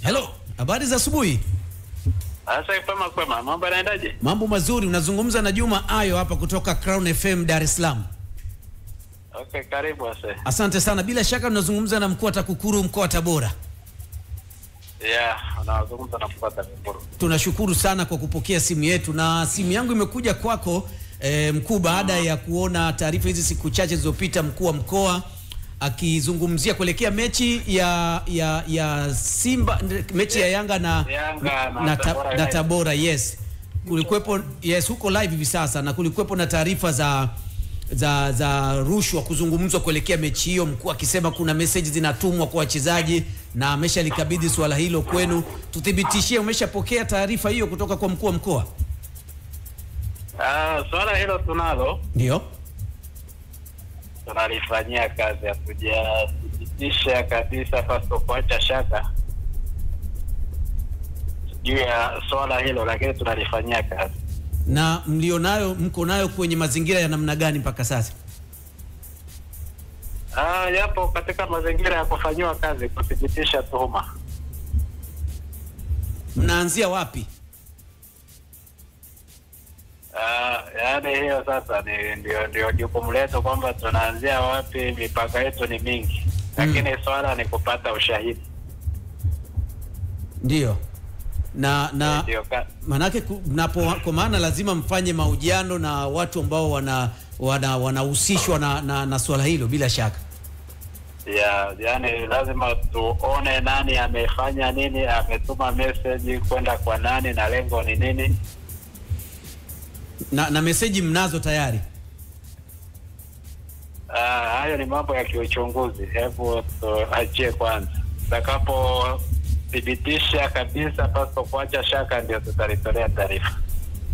Hello, habari za asubuhi. Asa kwema, mambo yanaendaje? Mambo mazuri, unazungumza na Juma Ayo hapa kutoka Crown FM Dar es Salaam. Okay, karibu asa. Asante sana, bila shaka unazungumza na mkuu wa TAKUKURU mkoa wa Tabora. Unazungumza na mkuu wa TAKUKURU. Tunashukuru sana kwa kupokea simu yetu, na simu yangu imekuja kwako mkuu baada ya kuona taarifa hizi siku chache zilizopita mkuu wa mkoa akizungumzia kuelekea mechi ya Simba, mechi ya Yanga na Tabora. Yes, kulikuwepo huko live hivi sasa, na kulikuwepo na taarifa za rushwa kuzungumzwa kuelekea mechi hiyo, mkuu akisema kuna message zinatumwa kwa wachezaji na ameshalikabidhi swala hilo kwenu. Tuthibitishie, umeshapokea taarifa hiyo kutoka kwa mkuu wa mkoa? Swala hilo tunalo. Ndio. Tunalifanyia kazi ya kujithibitisha kabisa pasto kuacha shaka juu ya swala hilo, lakini tunalifanyia kazi. Na mko nayo kwenye mazingira ya namna gani mpaka sasa? Yapo katika mazingira ya kufanywa kazi kuthibitisha tuhuma. Mnaanzia wapi? Yaani hiyo sasa ndio jukumu letu kwamba tunaanzia wapi, mipaka yetu ni mingi. Lakini swala ni kupata ushahidi. Ndio. Na manake kwa maana lazima mfanye mahojiano na watu ambao wanahusishwa na swala hilo bila shaka. Yaani lazima tuone nani amefanya nini, ametuma message kwenda kwa nani na lengo ni nini. Na message mnazo tayari? Hayo ni mambo ya kiuchunguzi. Hebu tuachie kwanza. Takapo thibitisha kabisa paso kuacha shaka ndio tutalitolea taarifa.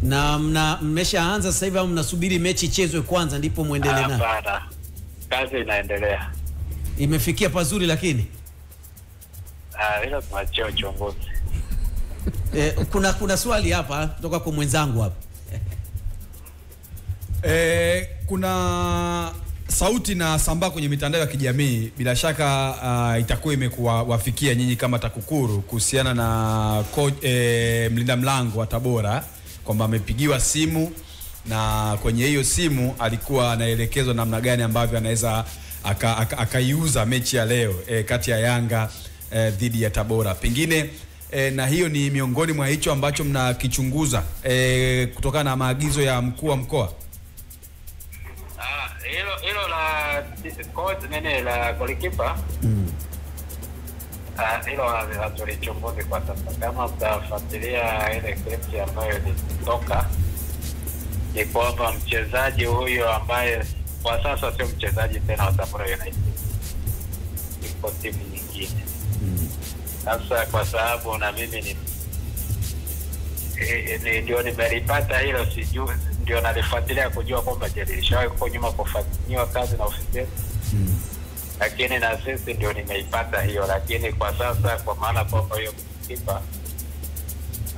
Na mmeshaanza sasa hivi au mnasubiri mechi ichezwe kwanza ndipo muendelee nayo? Hapana. Kazi inaendelea. Imefikia pazuri lakini? Hilo tuachie uchunguzi. Kuna swali hapa kutoka kwa mwenzangu hapa. Kuna sauti na sambaa kwenye mitandao ya kijamii, bila shaka itakuwa imekuwafikia nyinyi kama TAKUKURU kuhusiana na mlinda mlango wa Tabora kwamba amepigiwa simu na kwenye hiyo simu alikuwa anaelekezwa namna gani ambavyo anaweza akaiuza mechi ya leo kati ya Yanga dhidi ya Tabora. Pengine na hiyo ni miongoni mwa hicho ambacho mnakichunguza kutokana na maagizo ya mkuu wa mkoa. Hilo la coach la goalkeeper. Hilo hatulichunguzi kwa sasa. Kama mtafuatilia ile clip ambayo ilitoka, ni kwamba mchezaji huyo ambaye kwa sasa sio mchezaji tena wa Tabora United, iko timu nyingine. Sasa kwa sababu na mimi ndio nimelipata hilo, sijui ndio nalifuatilia kujua kwamba nilishawahi huko nyuma kufanywa kazi na ofisi. Lakini na sisi ndio nimeipata hiyo, lakini kwa sasa kwa maana kwamba hiyo kipa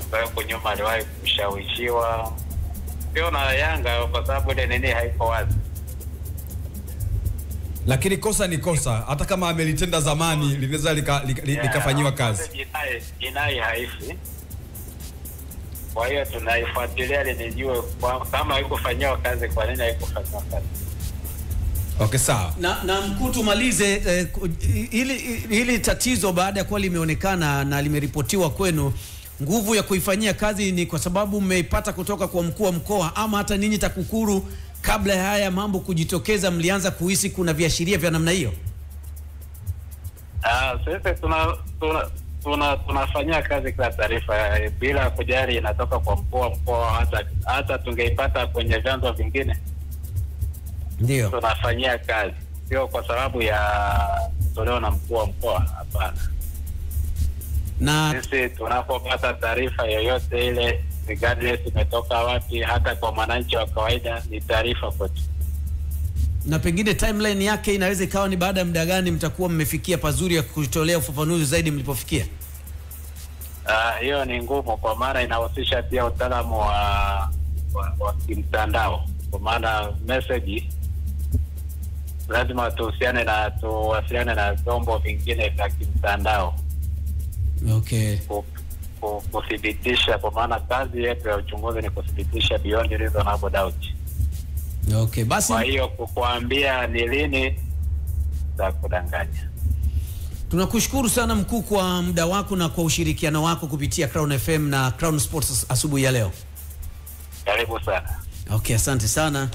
ambayo huko nyuma aliwahi kushawishiwa sio na Yanga, kwa sababu ile nini haiko wazi. Lakini kosa ni kosa, hata kama amelitenda zamani linaweza likafanywa kazi. Jinai haifi. Kwa hiyo tunaifuatilia ili nijue kama haikufanywa kazi, kwa nini haikufanywa kazi. Okay, sawa. Na mkuu, tumalize hili tatizo baada ya kuwa limeonekana na limeripotiwa kwenu, nguvu ya kuifanyia kazi ni kwa sababu mmeipata kutoka kwa mkuu wa mkoa, ama hata ninyi TAKUKURU kabla ya haya mambo kujitokeza mlianza kuhisi kuna viashiria vya namna hiyo? Sisi tunafanyia kazi kwa taarifa bila kujali inatoka kwa mkuu wa mkoa, hata tungeipata kwenye vyanzo vingine. Ndio tunafanyia kazi, sio kwa sababu ya toleo na mkuu wa mkoa, hapana. Na sisi tunapopata taarifa yoyote ile, regardless imetoka wapi, hata kwa mwananchi wa kawaida, ni taarifa kwetu. Na pengine timeline yake inaweza ikawa ni baada ya muda gani mtakuwa mmefikia pazuri ya kutolea ufafanuzi zaidi mlipofikia? Hiyo ni ngumu, kwa maana inahusisha pia utaalamu wa kimtandao, kwa maana message lazima tuwasiliane na vyombo vingine vya kimtandao. Okay. Kuthibitisha, kwa maana kazi yetu ya uchunguzi ni kuthibitisha beyond reasonable doubt. Okay, basi Kwa hiyo kukuambia ni lini za kudanganya. tunakushukuru sana mkuu kwa muda wako na kwa ushirikiano wako kupitia Crown FM na Crown Sports asubuhi ya leo. Karibu sana. Okay, asante sana.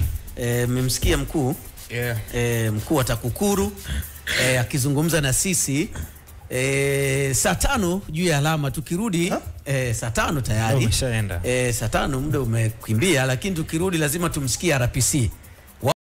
Mmemsikia mkuu? Yeah. Mkuu wa TAKUKURU akizungumza na sisi saa 5 juu ya alama. Tukirudi saa 5 tayari. Umeshaenda. Saa 5 muda umekimbia, lakini tukirudi lazima tumsikie RPC.